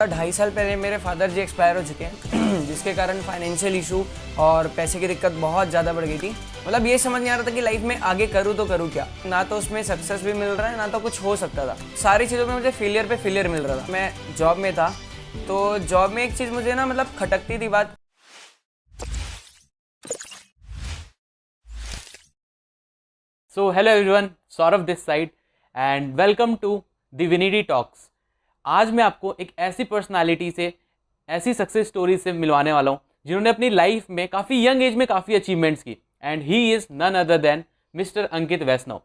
2.5 साल पहले मेरे फादर जी एक्सपायर हो चुके हैं जिसके कारण फाइनेंशियल इशू और पैसे की दिक्कत बहुत ज़्यादा बढ़ गई थी। मतलब ये समझ नहीं आ रहा था कि लाइफ में आगे करूँ तो करूँ क्या। ना तो उसमें सक्सेस भी मिल रहा है, ना तो कुछ हो सकता था। सारी चीज़ों में मुझे फेलियर पे फेलियर मिल रहा था। मैं जॉब में था तो जॉब में एक चीज़ मुझे ना मतलब खटकती थी बात। So hello everyone, Saurabh this side and welcome to the Vinity Talks. आज मैं आपको एक ऐसी पर्सनालिटी से, ऐसी सक्सेस स्टोरी से मिलवाने वाला हूँ जिन्होंने अपनी लाइफ में काफ़ी यंग एज में काफ़ी अचीवमेंट्स की। And he is none other than mister Ankit Vaishnav.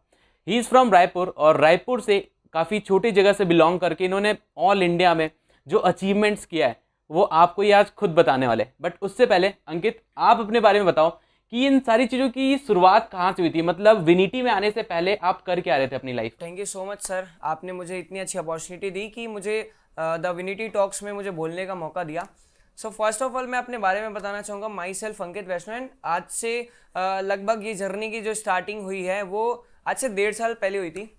He is from Raipur और रायपुर से काफ़ी छोटी जगह से बिलोंग करके इन्होंने ऑल इंडिया में जो अचीवमेंट्स किया है वो आपको ये आज खुद बताने वाले। बट उससे पहले अंकित, आप अपने बारे में बताओ कि इन सारी चीज़ों की शुरुआत कहाँ से हुई थी। मतलब विनिटी में आने से पहले आप कर क्या रहे थे अपनी life. Thank you so much sir, आपने मुझे इतनी अच्छी अपॉर्चुनिटी दी कि मुझे द विनिटी टॉक्स में मुझे बोलने का मौका दिया। सो फर्स्ट ऑफ ऑल मैं अपने बारे में बताना चाहूँगा। My self Ankit Vaishnav. And आज से लगभग ये जर्नी की जो स्टार्टिंग हुई है वो आज से 1.5 साल पहले हुई थी,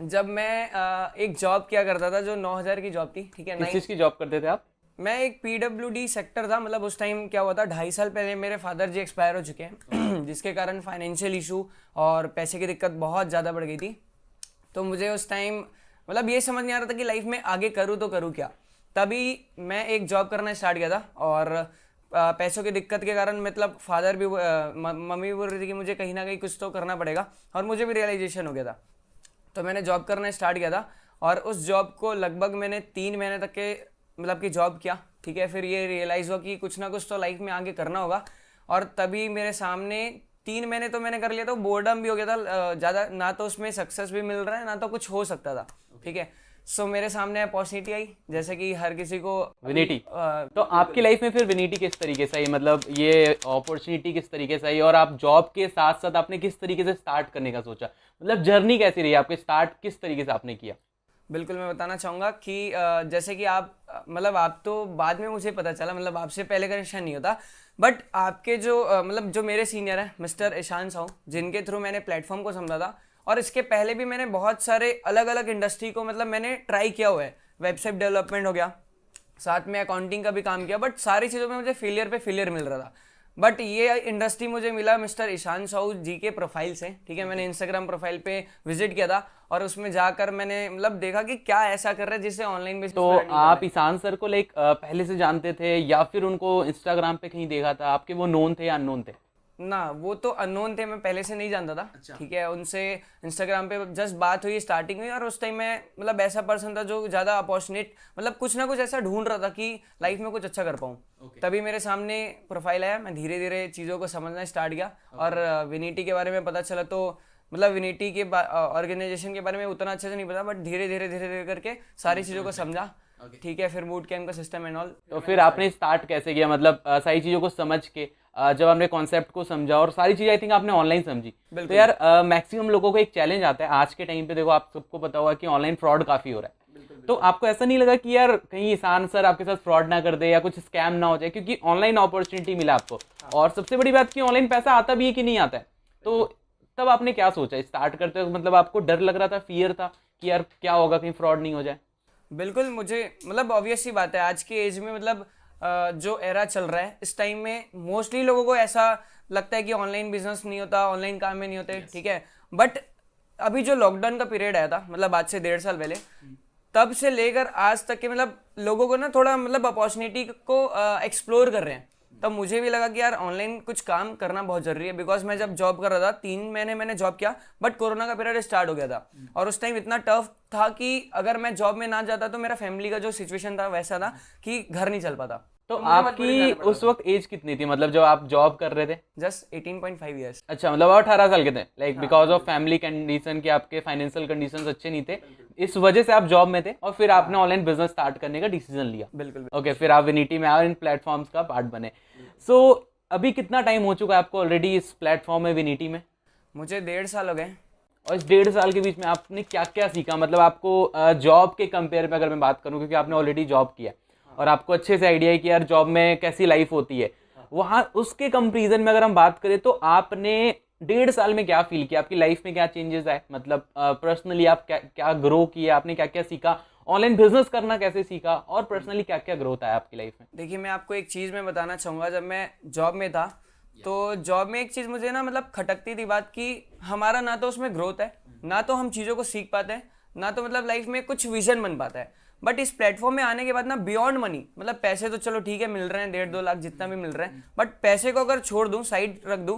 जब मैं एक जॉब किया करता था जो 9,000 की जॉब थी। ठीक है, किस चीज़ की जॉब करते थे आप? मैं एक PWD सेक्टर था। मतलब उस टाइम क्या हुआ था, 2.5 साल पहले मेरे फादर जी एक्सपायर हो चुके हैं जिसके कारण फाइनेंशियल इशू और पैसे की दिक्कत बहुत ज़्यादा बढ़ गई थी। तो मुझे उस टाइम मतलब ये समझ नहीं आ रहा था कि लाइफ में आगे करूँ तो करूँ क्या। तभी मैं एक जॉब करना स्टार्ट किया था और पैसों की दिक्कत के कारण मतलब फादर भी मम्मी भी बोल रही थी कि मुझे कहीं ना कहीं कुछ तो करना पड़ेगा, और मुझे भी रियलाइजेशन हो गया था। तो मैंने जॉब करना स्टार्ट किया था और उस जॉब को लगभग मैंने 3 महीने तक के मतलब कि जॉब किया। ठीक है, फिर ये रियलाइज़ हुआ कि कुछ ना कुछ तो लाइफ में आगे करना होगा। और तभी मेरे सामने 3 महीने तो मैंने कर लिया, तो बोर्डम भी हो गया था ज़्यादा। ना तो उसमें सक्सेस भी मिल रहा है, ना तो कुछ हो सकता था। ठीक है, सो मेरे सामने अपॉर्चुनिटी आई, जैसे कि हर किसी को विनिटी। तो आपकी लाइफ में फिर विनिटी किस तरीके से आई, मतलब ये अपॉर्चुनिटी किस तरीके से आई और आप जॉब के साथ साथ आपने किस तरीके से स्टार्ट करने का सोचा? मतलब जर्नी कैसी रही आपकी, स्टार्ट किस तरीके से आपने किया? बिल्कुल मैं बताना चाहूँगा कि जैसे कि आप मतलब आप तो बाद में मुझे पता चला, मतलब आपसे पहले कनेक्शन नहीं होता। बट आपके जो मतलब जो मेरे सीनियर हैं मिस्टर ईशान साहू, जिनके थ्रू मैंने प्लेटफॉर्म को समझा था। और इसके पहले भी मैंने बहुत सारे अलग अलग इंडस्ट्री को मतलब मैंने ट्राई किया हुआ है। वेबसाइट डेवलपमेंट हो गया, साथ में अकाउंटिंग का भी काम किया, बट सारी चीज़ों में मुझे फेलियर पे फेलियर मिल रहा था। बट ये इंडस्ट्री मुझे मिला मिस्टर ईशान साहू जी के प्रोफाइल से। ठीक है, मैंने इंस्टाग्राम प्रोफाइल पे विजिट किया था और उसमें जाकर मैंने मतलब देखा कि क्या ऐसा कर रहे हैं जिससे ऑनलाइन बेसिस तो आप ईशान सर को लाइक पहले से जानते थे या फिर उनको इंस्टाग्राम पे कहीं देखा था? आपके वो नोन थे या अननोन थे? ना, वो तो अननोन थे, मैं पहले से नहीं जानता था। अच्छा। ठीक है, उनसे इंस्टाग्राम पे जस्ट बात हुई स्टार्टिंग में, और उस टाइम मैं मतलब ऐसा पर्सन था जो ज़्यादा अपॉर्चुनिट मतलब कुछ ना कुछ ऐसा ढूंढ रहा था कि लाइफ में कुछ अच्छा कर पाऊँ। तभी मेरे सामने प्रोफाइल आया, मैं धीरे धीरे चीज़ों को समझना स्टार्ट किया। और विनिटी के बारे में पता चला तो मतलब विनिटी के ऑर्गेनाइजेशन के बारे में उतना अच्छे से नहीं पता, बट धीरे धीरे करके सारी चीज़ों को समझा। ठीक है, फिर बूट कैम्प का सिस्टम एंड ऑल। तो फिर आपने स्टार्ट कैसे किया? मतलब सारी चीज़ों को समझ के जब आपने कॉन्सेप्ट को समझा और सारी चीज़ आई थिंक आपने ऑनलाइन समझी। तो यार मैक्सिमम लोगों को एक चैलेंज आता है आज के टाइम पे। देखो, आप सबको पता होगा कि ऑनलाइन फ्रॉड काफ़ी हो रहा है। तो आपको ऐसा नहीं लगा कि यार कहीं ईशान सर आपके साथ फ्रॉड ना कर दे या कुछ स्कैम ना हो जाए, क्योंकि ऑनलाइन अपॉर्चुनिटी मिला आपको। और सबसे बड़ी बात कि ऑनलाइन पैसा आता भी है कि नहीं आता है। तो तब आपने क्या सोचा स्टार्ट करते वक्त? मतलब आपको डर लग रहा था, फियर था कि यार क्या होगा, कहीं फ्रॉड नहीं हो जाए? बिल्कुल, मुझे मतलब ऑब्वियस सी बात है आज की एज में मतलब जो एरा चल रहा है इस टाइम में मोस्टली लोगों को ऐसा लगता है कि ऑनलाइन बिजनेस नहीं होता, ऑनलाइन काम में नहीं होते। ठीक है, बट अभी जो लॉकडाउन का पीरियड आया था मतलब आज से 1.5 साल पहले, तब से लेकर आज तक के मतलब लोगों को ना थोड़ा मतलब अपॉर्चुनिटी को एक्सप्लोर कर रहे हैं। तब मुझे भी लगा कि यार ऑनलाइन कुछ काम करना बहुत जरूरी है। बिकॉज मैं जब जॉब कर रहा था 3 महीने मैंने जॉब किया, बट कोरोना का पीरियड स्टार्ट हो गया था और उस टाइम इतना टफ था कि अगर मैं जॉब में ना जाता तो मेरा फैमिली का जो सिचुएशन था वैसा था कि घर नहीं चल पाता। तो आपकी उस वक्त एज कितनी थी, मतलब जब आप जॉब कर रहे थे? Just 18.5 years. अच्छा, मतलब 18 साल के थे। Like because of family condition के आपके फाइनेंशियल कंडीशंस अच्छे नहीं थे, इस वजह से आप जॉब में थे और फिर आपने ऑनलाइन बिजनेस स्टार्ट करने का डिसीजन लिया। बिल्कुल। ओके, फिर आप विनिटी में आए, इन प्लेटफॉर्म्स का पार्ट बने। सो अभी कितना टाइम हो चुका है आपको ऑलरेडी इस प्लेटफॉर्म में, विनिटी में? मुझे 1.5 साल हो गए। और इस 1.5 साल के बीच में आपने क्या क्या सीखा? मतलब आपको जॉब के कंपेयर में अगर मैं बात करूं, क्योंकि आपने ऑलरेडी जॉब किया और आपको अच्छे से आइडिया है कि यार जॉब में कैसी लाइफ होती है, वहाँ उसके कंपेरिजन में अगर हम बात करें तो आपने 1.5 साल में क्या फील किया? आपकी लाइफ में क्या चेंजेस आए? मतलब पर्सनली आप क्या क्या ग्रो किया, आपने क्या क्या सीखा ऑनलाइन बिजनेस करना कैसे सीखा और पर्सनली क्या क्या ग्रोथ आया आपकी लाइफ में? देखिए, मैं आपको एक चीज़ मैं बताना चाहूँगा। जब मैं जॉब में था तो जॉब में एक चीज़ मुझे ना मतलब खटकती थी बात कि हमारा ना तो उसमें ग्रोथ है, ना तो हम चीज़ों को सीख पाते हैं, ना तो मतलब लाइफ में कुछ विजन बन पाता है। बट इस प्लेटफॉर्म में आने के बाद ना बियॉन्ड मनी, मतलब पैसे तो चलो ठीक है मिल रहे हैं, 1.5-2 लाख जितना भी मिल रहे हैं, बट पैसे को अगर छोड़ दूं, साइड रख दूं,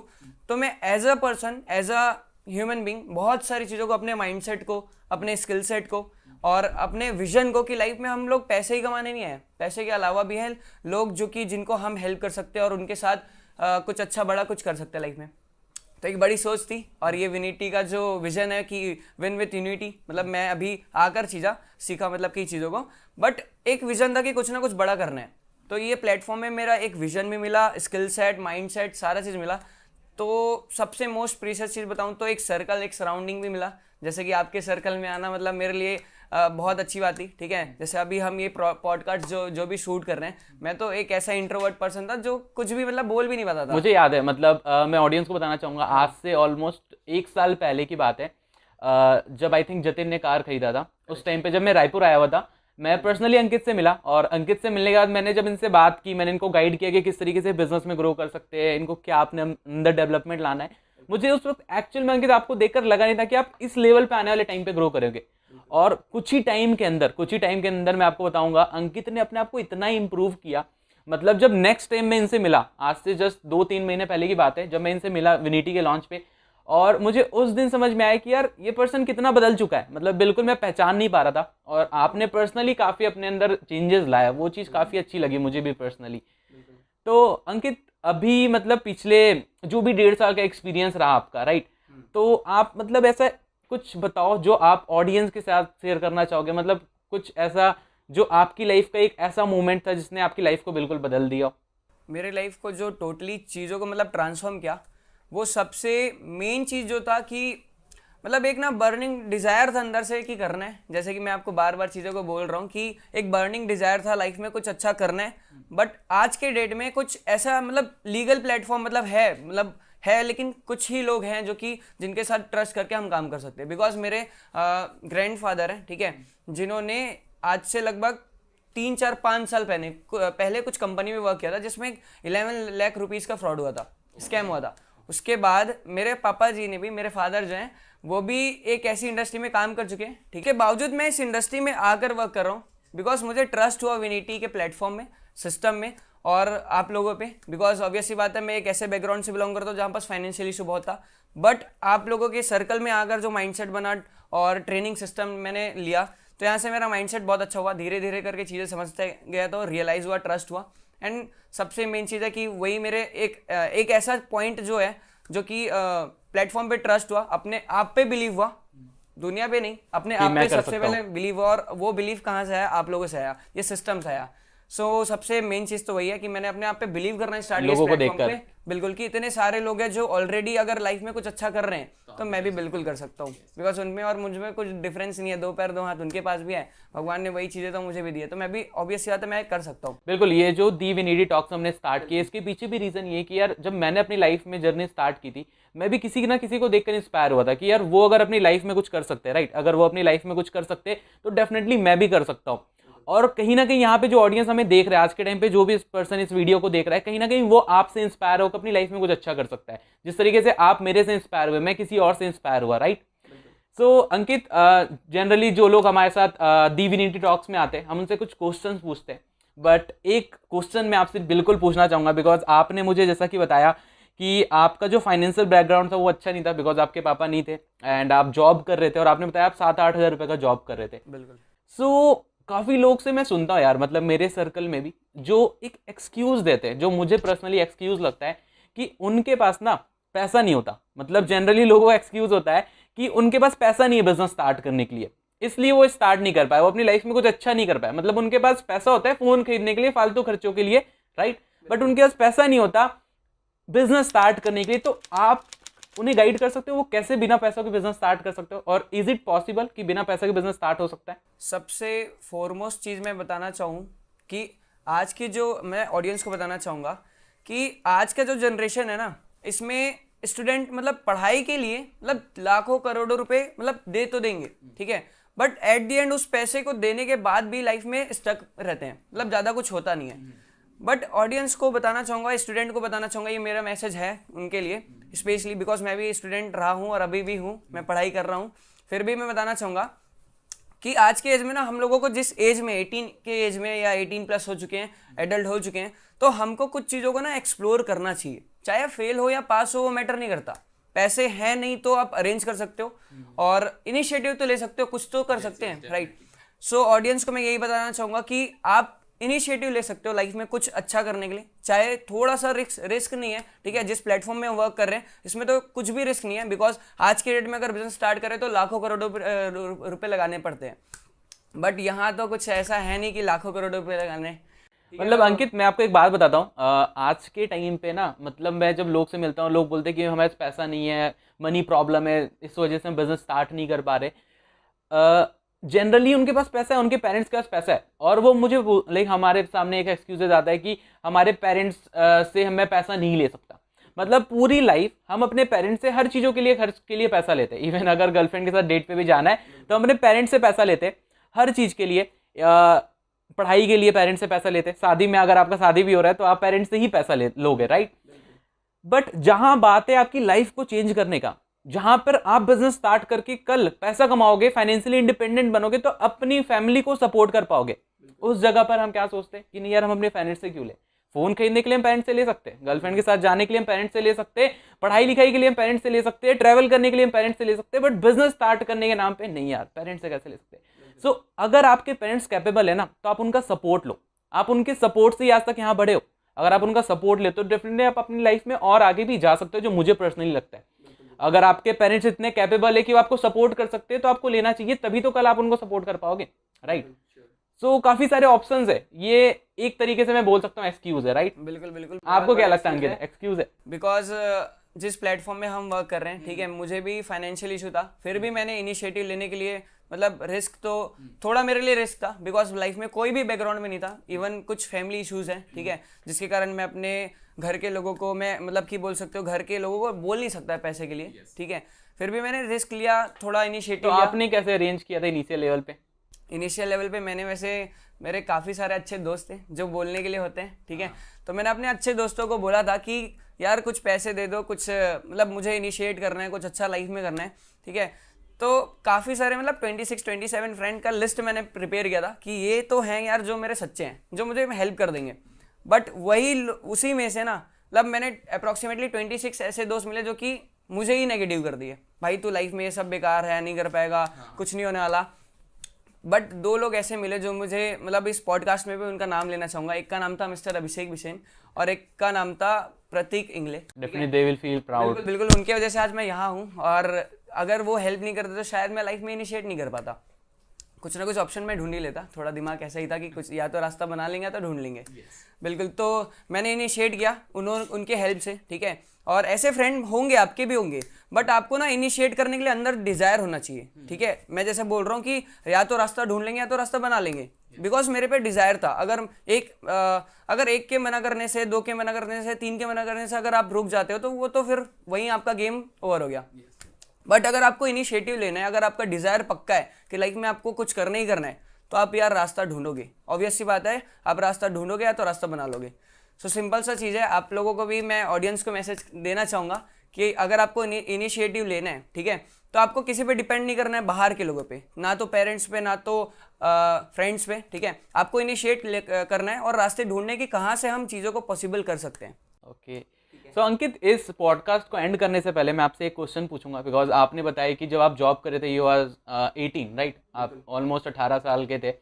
तो मैं as a person, as a human being बहुत सारी चीज़ों को, अपने माइंडसेट को, अपने स्किल सेट को और अपने विजन को, कि लाइफ में हम लोग पैसे ही कमाने नहीं आए, पैसे के अलावा भी हैं लोग जो कि जिनको हम हेल्प कर सकते हैं और उनके साथ कुछ अच्छा बड़ा कुछ कर सकते हैं लाइफ में। तो एक बड़ी सोच थी और ये विनिटी का जो विजन है कि विन विथ यूनिटी, मतलब मैं अभी आकर चीज़ा सीखा मतलब कई चीज़ों को, बट एक विजन था कि कुछ ना कुछ बड़ा करना है। तो ये प्लेटफॉर्म में मेरा एक विजन भी मिला, स्किल सेट, माइंड सेट, सारा चीज़ मिला। तो सबसे मोस्ट प्रीशियस चीज़ बताऊँ तो एक सर्कल, एक सराउंडिंग भी मिला। जैसे कि आपके सर्कल में आना मतलब मेरे लिए बहुत अच्छी बात थी, ठीक है। जैसे अभी हम ये पॉडकास्ट जो भी शूट कर रहे हैं, मैं तो एक ऐसा इंट्रोवर्ट पर्सन था जो कुछ भी मतलब बोल भी नहीं पाता था। मुझे याद है, मतलब मैं ऑडियंस को बताना चाहूँगा, आज से ऑलमोस्ट 1 साल पहले की बात है, जब आई थिंक जतिन ने कार खरीदा था, उस टाइम पे जब मैं रायपुर आया हुआ था, मैं पर्सनली अंकित से मिला और अंकित से मिलने के बाद मैंने जब इनसे बात की, मैंने इनको गाइड किया कि किस तरीके से बिजनेस में ग्रो कर सकते हैं, इनको क्या अपने अंदर डेवलपमेंट लाना है। मुझे उस वक्त एक्चुअल में अंकित आपको देखकर लगा नहीं था कि आप इस लेवल पे आने वाले टाइम पे ग्रो करोगे। और कुछ ही टाइम के अंदर मैं आपको बताऊंगा अंकित ने अपने आप को इतना इंप्रूव किया। मतलब जब नेक्स्ट टाइम मैं इनसे मिला, आज से जस्ट 2-3 महीने पहले की बात है, जब मैं इनसे मिला विनिटी के लॉन्च पे, और मुझे उस दिन समझ में आया कि यार ये पर्सन कितना बदल चुका है। मतलब बिल्कुल मैं पहचान नहीं पा रहा था और आपने पर्सनली काफ़ी अपने अंदर चेंजेस लाया, वो चीज़ काफ़ी अच्छी लगी मुझे भी पर्सनली। तो अंकित, अभी मतलब पिछले जो भी 1.5 साल का एक्सपीरियंस रहा आपका, राइट, तो आप मतलब ऐसा कुछ बताओ जो आप ऑडियंस के साथ शेयर करना चाहोगे, मतलब कुछ ऐसा जो आपकी लाइफ का एक ऐसा मोमेंट था जिसने आपकी लाइफ को बिल्कुल बदल दिया हो। मेरे लाइफ को जो टोटली चीज़ों को मतलब ट्रांसफॉर्म किया, वो सबसे मेन चीज़ जो था कि मतलब एक ना बर्निंग डिज़ायर था अंदर से कि करना है। जैसे कि मैं आपको बार बार चीज़ों को बोल रहा हूँ कि एक बर्निंग डिज़ायर था लाइफ में कुछ अच्छा करना है, बट आज के डेट में कुछ ऐसा मतलब लीगल प्लेटफॉर्म मतलब है, लेकिन कुछ ही लोग हैं जो कि जिनके साथ ट्रस्ट करके हम काम कर सकते हैं। बिकॉज मेरे ग्रैंडफादर हैं, ठीक है, जिन्होंने आज से लगभग 3-4-5 साल पहले कुछ कंपनी में वर्क किया था जिसमें 11 लाख रुपीज़ का फ्रॉड हुआ था, स्कैम हुआ था। उसके बाद मेरे पापा जी ने भी, मेरे फादर जो हैं, वो भी एक ऐसी इंडस्ट्री में काम कर चुके हैं, ठीक है। बावजूद मैं इस इंडस्ट्री में आकर वर्क कर रहा हूँ बिकॉज मुझे ट्रस्ट हुआ विनिटी के प्लेटफॉर्म में, सिस्टम में और आप लोगों पे। बिकॉज ऑब्वियस सी बात है, मैं एक ऐसे बैकग्राउंड से बिलोंग करता हूँ जहाँ पास फाइनेंशियल इशू बहुत था, बट आप लोगों के सर्कल में आकर जो माइंडसेट बना और ट्रेनिंग सिस्टम मैंने लिया, तो यहाँ से मेरा माइंडसेट बहुत अच्छा हुआ। धीरे धीरे करके चीज़ें समझते गया तो रियलाइज़ हुआ, ट्रस्ट हुआ। एंड सबसे मेन चीज़ है कि वही मेरे एक ऐसा पॉइंट जो है जो कि प्लेटफॉर्म पे ट्रस्ट हुआ, अपने आप पे बिलीव हुआ, दुनिया पे नहीं, अपने आप पे सबसे पहले बिलीव हुआ। और वो बिलीव कहाँ से आया? आप लोगों से आया, ये सिस्टम से आया। सो सबसे मेन चीज़ तो वही है कि मैंने अपने आप पे बिलीव करना स्टार्ट किया इस प्लेटफॉर्म पे। बिल्कुल, कि इतने सारे लोग हैं जो ऑलरेडी अगर लाइफ में कुछ अच्छा कर रहे हैं तो मैं भी बिल्कुल कर सकता हूँ। बिकॉज उनमें और मुझ में कुछ डिफरेंस नहीं है, 2 पैर 2 हाथ उनके पास भी है, भगवान ने वही चीज़ें तो मुझे भी दी है, तो मैं भी ऑब्वियस बात है मैं कर सकता हूँ। बिल्कुल, ये जो दी विनिटी टॉक्स हमने स्टार्ट किए, इसके पीछे भी रीजन ये कि यार जब मैंने अपनी लाइफ में जर्नी स्टार्ट की थी, मैं भी किसी ना किसी को देखकर इंस्पायर हुआ था कि यार वो अगर अपनी लाइफ में कुछ कर सकते हैं, राइट, अगर वो अपनी लाइफ में कुछ कर सकते हैं तो डेफिनेटली मैं भी कर सकता हूँ। और कहीं ना कहीं यहाँ पे जो ऑडियंस हमें देख रहा है आज के टाइम पे, जो भी पर्सन इस वीडियो को देख रहा है, कहीं ना कहीं वो आपसे इंस्पायर होकर अपनी लाइफ में कुछ अच्छा कर सकता है। जिस तरीके से आप मेरे से इंस्पायर हुए, मैं किसी और से इंस्पायर हुआ, राइट। सो अंकित, जनरली जो लोग हमारे साथ दी विनिटी टॉक्स में आते हैं, हम उनसे कुछ क्वेश्चंस पूछते हैं, बट एक क्वेश्चन मैं आपसे बिल्कुल पूछना चाहूँगा, बिकॉज आपने मुझे जैसा कि बताया कि आपका जो फाइनेंशियल बैकग्राउंड था वो अच्छा नहीं था, बिकॉज आपके पापा नहीं थे एंड आप जॉब कर रहे थे, और आपने बताया आप 7-8 हज़ार रुपये का जॉब कर रहे थे। बिल्कुल। सो काफ़ी लोग से मैं सुनता हूँ यार, मतलब मेरे सर्कल में भी, जो एक एक्सक्यूज़ देते हैं, जो मुझे पर्सनली एक्सक्यूज़ लगता है कि उनके पास ना पैसा नहीं होता। मतलब जनरली लोगों का एक्सक्यूज़ होता है कि उनके पास पैसा नहीं है बिजनेस स्टार्ट करने के लिए, इसलिए वो स्टार्ट नहीं कर पाए, वो अपनी लाइफ में कुछ अच्छा नहीं कर पाए। मतलब उनके पास पैसा होता है फ़ोन खरीदने के लिए, फालतू खर्चों के लिए, राइट, बट उनके पास पैसा नहीं होता बिजनेस स्टार्ट करने के लिए। तो आप उन्हें गाइड कर सकते हो वो कैसे बिना पैसों के बिजनेस स्टार्ट कर सकते हो, और इज इट पॉसिबल कि बिना पैसे के बिजनेस स्टार्ट हो सकता है? सबसे फॉरमोस्ट चीज़ मैं बताना चाहूँ कि आज की जो मैं ऑडियंस को बताना चाहूँगा कि आज का जो जनरेशन है ना, इसमें स्टूडेंट मतलब पढ़ाई के लिए मतलब लाखों करोड़ों रुपए मतलब दे तो देंगे, ठीक है, बट एट द एंड उस पैसे को देने के बाद भी लाइफ में स्टक रहते हैं, मतलब ज़्यादा कुछ होता नहीं है। बट ऑडियंस को बताना चाहूँगा, स्टूडेंट को बताना चाहूँगा, ये मेरा मैसेज है उनके लिए स्पेशली, बिकॉज मैं भी स्टूडेंट रहा हूँ और अभी भी हूँ, मैं पढ़ाई कर रहा हूँ। फिर भी मैं बताना चाहूँगा कि आज के एज में ना हम लोगों को जिस एज में 18 के एज में या 18 प्लस हो चुके हैं, एडल्ट हो चुके हैं, तो हमको कुछ चीज़ों को ना एक्सप्लोर करना चाहिए। चाहे फेल हो या पास हो वो मैटर नहीं करता, पैसे हैं नहीं तो आप अरेंज कर सकते हो और इनिशिएटिव तो ले सकते हो, कुछ तो कर सकते हैं, राइट। सो ऑडियंस को मैं यही बताना चाहूँगा कि आप इनिशिएटिव ले सकते हो लाइफ में कुछ अच्छा करने के लिए, चाहे थोड़ा सा रिस्क नहीं है, ठीक है। जिस प्लेटफॉर्म में वर्क कर रहे हैं इसमें तो कुछ भी रिस्क नहीं है, बिकॉज आज के डेट में अगर बिजनेस स्टार्ट करें तो लाखों करोड़ों रुपए लगाने पड़ते हैं। बट यहाँ तो कुछ ऐसा है नहीं कि लाखों करोड़ों रुपए लगाने। मतलब अंकित, मैं आपको एक बात बताता हूँ, आज के टाइम पे ना, मतलब मैं जब लोग से मिलता हूँ, लोग बोलते हैं कि हमारे पास पैसा नहीं है, मनी प्रॉब्लम है, इस वजह से हम बिजनेस स्टार्ट नहीं कर पा रहे। जनरली उनके पास पैसा है, उनके पेरेंट्स के पास पैसा है, और वो मुझे लाइक हमारे सामने एक एक्सक्यूजेज आता है कि हमारे पेरेंट्स से मैं पैसा नहीं ले सकता। मतलब पूरी लाइफ हम अपने पेरेंट्स से हर चीज़ों के लिए, खर्च के लिए पैसा लेते हैं। इवन अगर गर्लफ्रेंड के साथ डेट पे भी जाना है तो हम अपने पेरेंट्स से पैसा लेते हैं, हर चीज़ के लिए, पढ़ाई के लिए पेरेंट्स से पैसा लेते हैं, शादी में अगर आपका शादी भी हो रहा है तो आप पेरेंट्स से ही पैसा लोगे, राइट। बट जहां बात है आपकी लाइफ को चेंज करने का, जहां पर आप बिजनेस स्टार्ट करके कल पैसा कमाओगे, फाइनेंशियली इंडिपेंडेंट बनोगे, तो अपनी फैमिली को सपोर्ट कर पाओगे, उस जगह पर हम क्या सोचते हैं कि नहीं यार, हम अपने पेरेंट्स से क्यों ले। फोन खरीदने के लिए हम पेरेंट्स से ले सकते हैं, गर्लफ्रेंड के साथ जाने के लिए हम पेरेंट्स से ले सकते हैं, पढ़ाई लिखाई के लिए हम पेरेंट्स से ले सकते हैं, ट्रैवल करने के लिए हम पेरेंट्स से ले सकते हैं, बट बिजनेस स्टार्ट करने के नाम पे नहीं यार, पेरेंट्स से कैसे ले सकते हैं। सो अगर आपके पेरेंट्स कैपेबल है ना, तो आप उनका सपोर्ट लो, आप उनके सपोर्ट से आज तक यहाँ बढ़े हो। अगर आप उनका सपोर्ट लेते हो, डेफिनेटली आप अपनी लाइफ में और आगे भी जा सकते हो, जो मुझे पर्सनली लगता है। अगर आपके पेरेंट्स इतने कैपेबल है कि वो आपको सपोर्ट कर सकते हैं, तो आपको लेना चाहिए, तभी तो कल आप उनको सपोर्ट कर पाओगे, राइट। सो काफी सारे ऑप्शंस है, ये एक तरीके से मैं बोल सकता हूँ एक्सक्यूज है, राइट। बिल्कुल बिल्कुल। आपको क्या लगता है अंकित, एक्सक्यूज है? बिकॉज जिस प्लेटफॉर्म में हम वर्क कर रहे हैं, ठीक है, मुझे भी फाइनेंशियल इशू था, फिर भी मैंने इनिशिएटिव लेने के लिए, मतलब रिस्क तो थोड़ा मेरे लिए रिस्क था, बिकॉज लाइफ में कोई भी बैकग्राउंड में नहीं था, इवन कुछ फैमिली इश्यूज हैं, ठीक है, जिसके कारण मैं अपने घर के लोगों को, मैं मतलब कि बोल सकते हो घर के लोगों को बोल नहीं सकता है पैसे के लिए, ठीक है। फिर भी मैंने रिस्क लिया, थोड़ा इनिशिएटिव तो आपने कैसे अरेंज किया था इनिशियल लेवल पे? इनिशियल लेवल पे मैंने, वैसे मेरे काफ़ी सारे अच्छे दोस्त थे जो बोलने के लिए होते हैं, ठीक है। तो मैंने अपने अच्छे दोस्तों को बोला था कि यार कुछ पैसे दे दो, कुछ मतलब मुझे इनिशिएट करना है, कुछ अच्छा लाइफ में करना है, ठीक है। तो काफ़ी सारे, मतलब 26-27 फ्रेंड का लिस्ट मैंने प्रिपेयर किया था कि ये तो हैं यार जो मेरे सच्चे हैं, जो मुझे हेल्प कर देंगे। बट वही उसी में से ना, मतलब मैंने अप्रॉक्सीमेटली 26 ऐसे दोस्त मिले जो कि मुझे ही नेगेटिव कर दिए, भाई तू लाइफ में ये सब बेकार है, नहीं कर पाएगा, कुछ नहीं होने वाला। बट 2 लोग ऐसे मिले जो मुझे, मतलब इस पॉडकास्ट में भी उनका नाम लेना चाहूँगा। एक का नाम था मिस्टर अभिषेक बिसेन और एक का नाम था Prateek Ingle. Definitely they will feel proud. बिल्कुल, उनकी वजह से आज मैं यहाँ हूँ, और अगर वो हेल्प नहीं करते तो शायद मैं लाइफ में इनिशिएट नहीं कर पाता। कुछ ना कुछ ऑप्शन मैं ढूंढ ही लेता, थोड़ा दिमाग ऐसा ही था कि कुछ या तो रास्ता बना लेंगे तो ढूंढ लेंगे। बिल्कुल, तो मैंने इनिशिएट किया उनके हेल्प से, ठीक है। और ऐसे फ्रेंड होंगे, आपके भी होंगे, बट आपको ना इनिशिएट करने के लिए अंदर डिजायर होना चाहिए, ठीक है। मैं जैसे बोल रहा हूँ कि या तो रास्ता ढूंढ लेंगे या तो रास्ता बना लेंगे, बिकॉज मेरे पे डिजायर था। अगर एक के मना करने से, 2 के मना करने से, 3 के मना करने से अगर आप रुक जाते हो तो वो तो फिर वहीं आपका गेम ओवर हो गया। बट अगर आपको इनिशिएटिव लेना है, अगर आपका डिजायर पक्का है कि लाइफ में आपको कुछ करना ही करना है, तो आप यार रास्ता ढूंढोगे, ऑब्वियस सी बात है, आप रास्ता ढूंढोगे या तो रास्ता बना लोगे। सो सिंपल सा चीज़ है। आप लोगों को भी मैं, ऑडियंस को मैसेज देना चाहूँगा कि अगर आपको इनिशिएटिव लेना है, ठीक है, तो आपको किसी पे डिपेंड नहीं करना है, बाहर के लोगों पे, ना तो पेरेंट्स पे, ना तो फ्रेंड्स पे, ठीक है। आपको इनिशिएट करना है और रास्ते ढूंढने की, कहाँ से हम चीज़ों को पॉसिबल कर सकते हैं। ओके, सो अंकित, इस पॉडकास्ट को एंड करने से पहले मैं आपसे एक क्वेश्चन पूछूंगा, बिकॉज आपने बताया कि जब आप जॉब कर रहे थे, यू वाज 18, राइट, आप ऑलमोस्ट 18 साल के थे,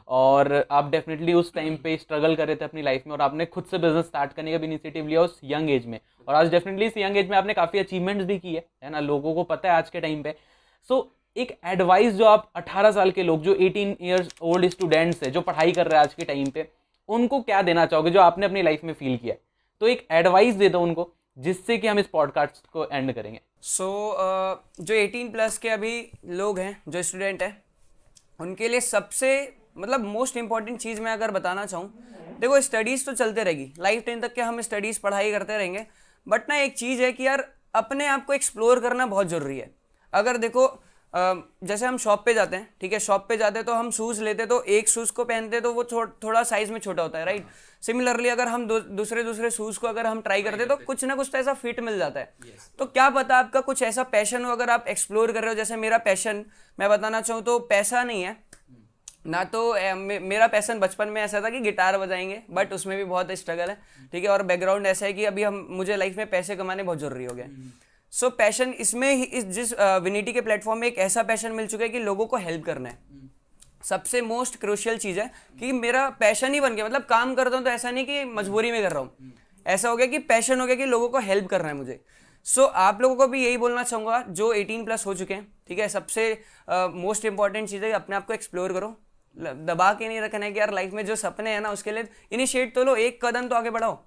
और आप डेफिनेटली उस टाइम पे स्ट्रगल कर रहे थे अपनी लाइफ में, और आपने खुद से बिजनेस स्टार्ट करने का भी इनिशिएटिव लिया उस यंग एज में, और आज डेफिनेटली इस यंग एज में आपने काफ़ी अचीवमेंट्स भी किए है ना, लोगों को पता है आज के टाइम पे। सो एक एडवाइस जो आप 18 साल के लोग, जो 18 ईयर्स ओल्ड स्टूडेंट्स है, जो पढ़ाई कर रहे हैं आज के टाइम पे, उनको क्या देना चाहोगे जो आपने अपनी लाइफ में फील किया है? तो एक एडवाइस दे दो उनको, जिससे कि हम इस पॉडकास्ट को एंड करेंगे। जो 18 प्लस के अभी लोग हैं, जो स्टूडेंट हैं, उनके लिए सबसे, मतलब मोस्ट इंपॉर्टेंट चीज़ मैं अगर बताना चाहूँ, देखो स्टडीज़ तो चलते रहेगी, लाइफ टाइम तक के हम स्टडीज़ पढ़ाई करते रहेंगे, बट ना एक चीज़ है कि यार अपने आप को एक्सप्लोर करना बहुत ज़रूरी है। अगर देखो जैसे हम शॉप पे जाते हैं, ठीक है, शॉप पे जाते हैं तो हम शूज़ लेते तो एक शूज़ को पहनते तो वो थोड़ा साइज में छोटा होता है, राइट। सिमिलरली अगर हम दूसरे शूज़ को अगर हम ट्राई करते तो कुछ ना कुछ तो ऐसा फिट मिल जाता है। तो क्या पता आपका कुछ ऐसा पैशन हो, अगर आप एक्सप्लोर कर रहे हो, जैसे मेरा पैशन मैं बताना चाहूँ तो पैसा नहीं है ना, तो मेरा पैशन बचपन में ऐसा था कि गिटार बजाएंगे, बट उसमें भी बहुत स्ट्रगल है, ठीक है, और बैकग्राउंड ऐसा है कि अभी मुझे लाइफ में पैसे कमाने बहुत जरूरी हो गए। सो पैशन इसमें जिस विनिटी के प्लेटफॉर्म में एक ऐसा पैशन मिल चुका है कि लोगों को हेल्प करना है। सबसे मोस्ट क्रूशियल चीज़ है कि मेरा पैशन ही बन गया, मतलब काम करता हूँ तो ऐसा नहीं कि मजबूरी में कर रहा हूँ, ऐसा हो गया कि पैशन हो गया कि लोगों को हेल्प करना है मुझे। सो आप लोगों को भी यही बोलना चाहूँगा जो 18+ हो चुके हैं, ठीक है, सबसे मोस्ट इंपॉर्टेंट चीज़ है अपने आप को एक्सप्लोर करो, दबा के नहीं रखना है कि यार लाइफ में जो सपने हैं ना उसके लिए इनिशिएट तो लो, एक कदम तो आगे बढ़ाओ,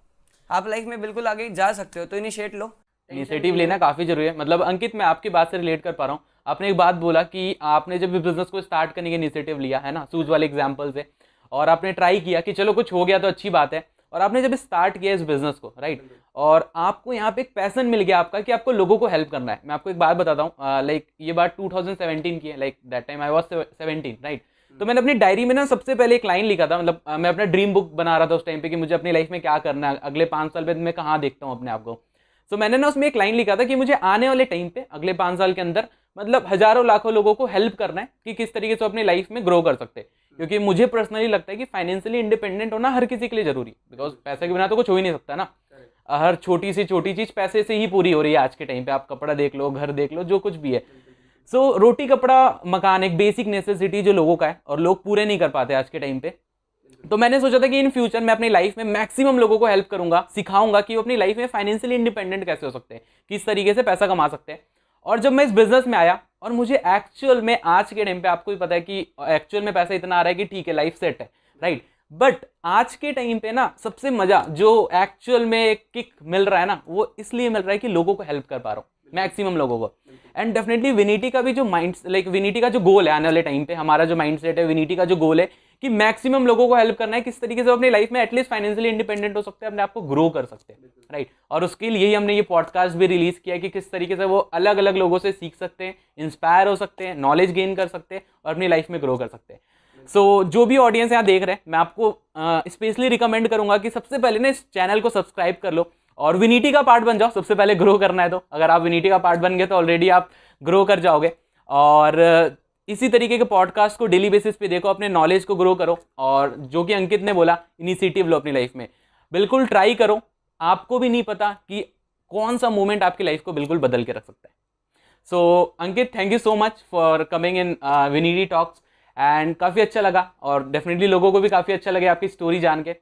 आप लाइफ में बिल्कुल आगे जा सकते हो, तो इनिशिएट लो। इनिशिएटिव लेना काफ़ी जरूरी है। मतलब अंकित, मैं आपकी बात से रिलेट कर पा रहा हूँ। आपने एक बात बोला कि आपने जब बिजनेस को स्टार्ट करने का इनिशिएटिव लिया है ना, शूज वाले एग्जांपल से, और आपने ट्राई किया कि चलो कुछ हो गया तो अच्छी बात है, और आपने जब स्टार्ट किया इस बिजनेस को, राइट, और आपको यहाँ पे एक पैशन मिल गया आपका कि आपको लोगों को हेल्प करना है। मैं आपको एक बात बताता हूँ, लाइक ये बात 2017 की है, like that time I was 17, right. तो मैंने अपनी डायरी में ना सबसे पहले एक लाइन लिखा था, मतलब मैं अपना ड्रीम बुक बना रहा था उस टाइम पे कि मुझे अपनी लाइफ में क्या करना है, अगले 5 साल में मैं कहाँ देखता हूँ अपने आप को। तो मैंने ना उसमें एक लाइन लिखा था कि मुझे आने वाले टाइम पे अगले 5 साल के अंदर मतलब हजारों लाखों लोगों को हेल्प करना है कि किस तरीके से अपनी लाइफ में ग्रो कर सकते हैं। क्योंकि मुझे पर्सनली लगता है कि फाइनेंशियली इंडिपेंडेंट होना हर किसी के लिए जरूरी, बिकॉज पैसे के बिना तो कुछ हो ही नहीं सकता ना। हर छोटी सी छोटी चीज पैसे से ही पूरी हो रही है आज के टाइम पे। आप कपड़ा देख लो, घर देख लो, जो कुछ भी है। सो रोटी कपड़ा मकान एक बेसिक नेसेसिटी जो लोगों का है, और लोग पूरे नहीं कर पाते आज के टाइम पे। तो मैंने सोचा था कि इन फ्यूचर मैं अपनी लाइफ में मैक्सिमम लोगों को हेल्प करूंगा, सिखाऊंगा कि वो अपनी लाइफ में फाइनेंशियली इंडिपेंडेंट कैसे हो सकते हैं, किस तरीके से पैसा कमा सकते हैं। और जब मैं इस बिजनेस में आया और मुझे एक्चुअल में आज के टाइम पे, आपको भी पता है कि एक्चुअल में पैसा इतना आ रहा है कि ठीक है लाइफ सेट है, राइट, बट आज के टाइम पे ना सबसे मजा जो एक्चुअल में किक मिल रहा है ना, वो इसलिए मिल रहा है कि लोगों को हेल्प कर पा रहा हूँ, मैक्सिमम लोगों को। एंड डेफिनेटली विनिटी का भी जो माइंड, लाइक विनिटी का जो गोल है आने वाले टाइम पे, हमारा जो माइंड सेट है, विनिटी का जो गोल है कि मैक्सिमम लोगों को हेल्प करना है, किस तरीके से अपनी लाइफ में एटलीस्ट फाइनेंशियली इंडिपेंडेंट हो सकते हैं, अपने आप को ग्रो कर सकते हैं, राइट। और उसके लिए ही हमने ये पॉडकास्ट भी रिलीज किया कि किस तरीके से वो अलग अलग लोगों से सीख सकते हैं, इंस्पायर हो सकते हैं, नॉलेज गेन कर सकते हैं और अपनी लाइफ में ग्रो कर सकते हैं। सो जो भी ऑडियंस यहाँ देख रहे हैं, मैं आपको स्पेशली रिकमेंड करूंगा कि सबसे पहले ना इस चैनल को सब्सक्राइब कर लो और विनिटी का पार्ट बन जाओ। सबसे पहले ग्रो करना है तो अगर आप विनिटी का पार्ट बन गए तो ऑलरेडी आप ग्रो कर जाओगे। और इसी तरीके के पॉडकास्ट को डेली बेसिस पे देखो, अपने नॉलेज को ग्रो करो। और जो कि अंकित ने बोला, इनिशिएटिव लो अपनी लाइफ में, बिल्कुल ट्राई करो। आपको भी नहीं पता कि कौन सा मोमेंट आपकी लाइफ को बिल्कुल बदल के रख सकता है। So Ankit, thank you so much for coming in Vinity Talks, and काफ़ी अच्छा लगा और डेफिनेटली लोगों को भी काफ़ी अच्छा लगे आपकी स्टोरी जान के।